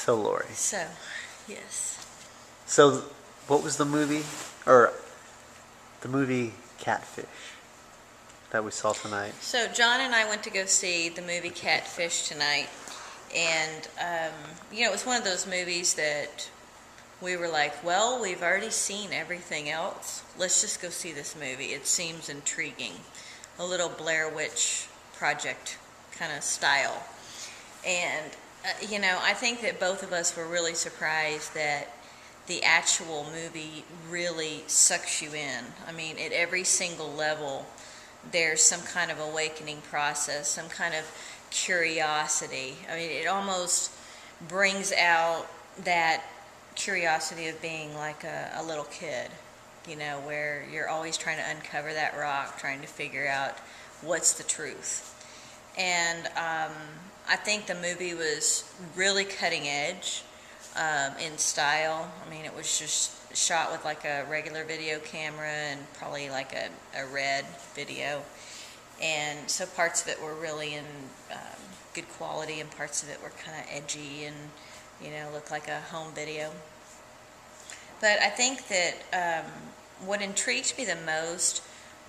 So, Laurie. So, yes. So, what was the movie? Or the movie Catfish that we saw tonight? So, John and I went to go see the movie Catfish tonight. And, it was one of those movies that we were like, well, we've already seen everything else. Let's just go see this movie. It seems intriguing. A little Blair Witch Project kind of style. And, I think that both of us were really surprised that the actual movie really sucks you in. I mean, at every single level, there's some kind of awakening process, some kind of curiosity. I mean, it almost brings out that curiosity of being like a little kid, where you're always trying to uncover that rock, trying to figure out what's the truth. And I think the movie was really cutting edge in style. I mean, it was just shot with like a regular video camera and probably like a red video. And so parts of it were really in good quality and parts of it were kind of edgy and, looked like a home video. But I think that what intrigued me the most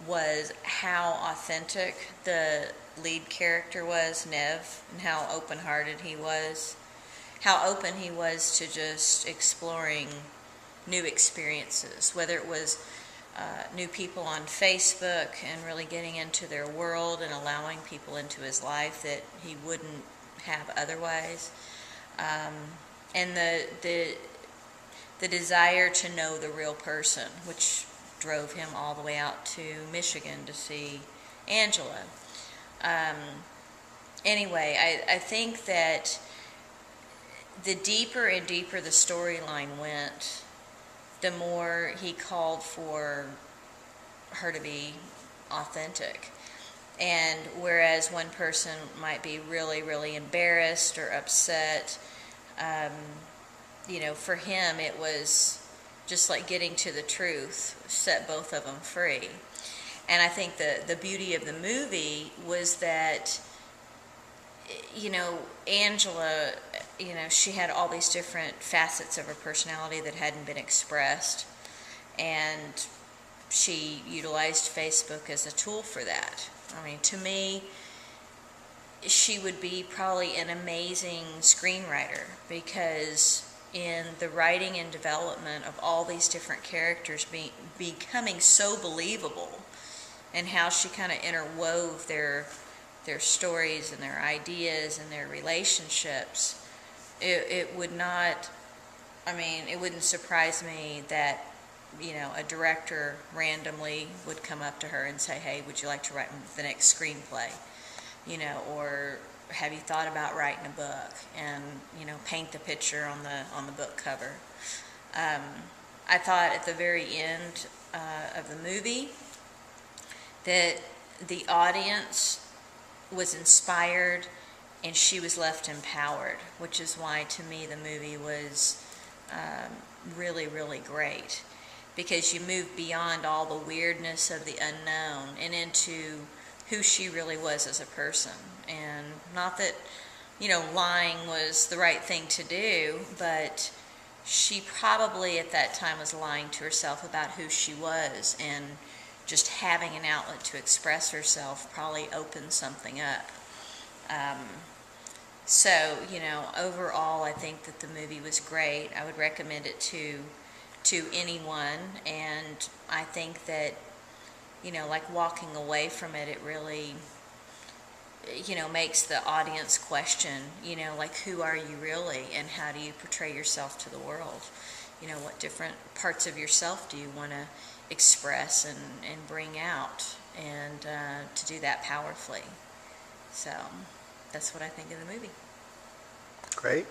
was how authentic the lead character was, Nev, and how open-hearted he was. How open he was to just exploring new experiences, whether it was new people on Facebook and really getting into their world and allowing people into his life that he wouldn't have otherwise. And the desire to know the real person, which drove him all the way out to Michigan to see Angela. Anyway, I think that the deeper and deeper the storyline went, the more he called for her to be authentic. And whereas one person might be really, really embarrassed or upset, for him it was just like getting to the truth, set both of them free. And I think the beauty of the movie was that, Angela, she had all these different facets of her personality that hadn't been expressed. And she utilized Facebook as a tool for that. I mean, to me, she would be probably an amazing screenwriter because in the writing and development of all these different characters becoming so believable and how she kind of interwove their stories and their ideas and their relationships, it wouldn't surprise me that, a director randomly would come up to her and say, hey, would you like to write the next screenplay? Or have you thought about writing a book and, paint the picture on the book cover. I thought at the very end of the movie that the audience was inspired and she was left empowered, which is why to me the movie was really, really great, because you move beyond all the weirdness of the unknown and into who she really was as a person. And not that, lying was the right thing to do, but she probably at that time was lying to herself about who she was, and just having an outlet to express herself probably opened something up. So, overall, I think that the movie was great. I would recommend it to anyone, and I think that, like walking away from it, it really, makes the audience question, like, who are you really, and how do you portray yourself to the world? What different parts of yourself do you want to express and bring out, and to do that powerfully. So that's what I think of the movie. Great.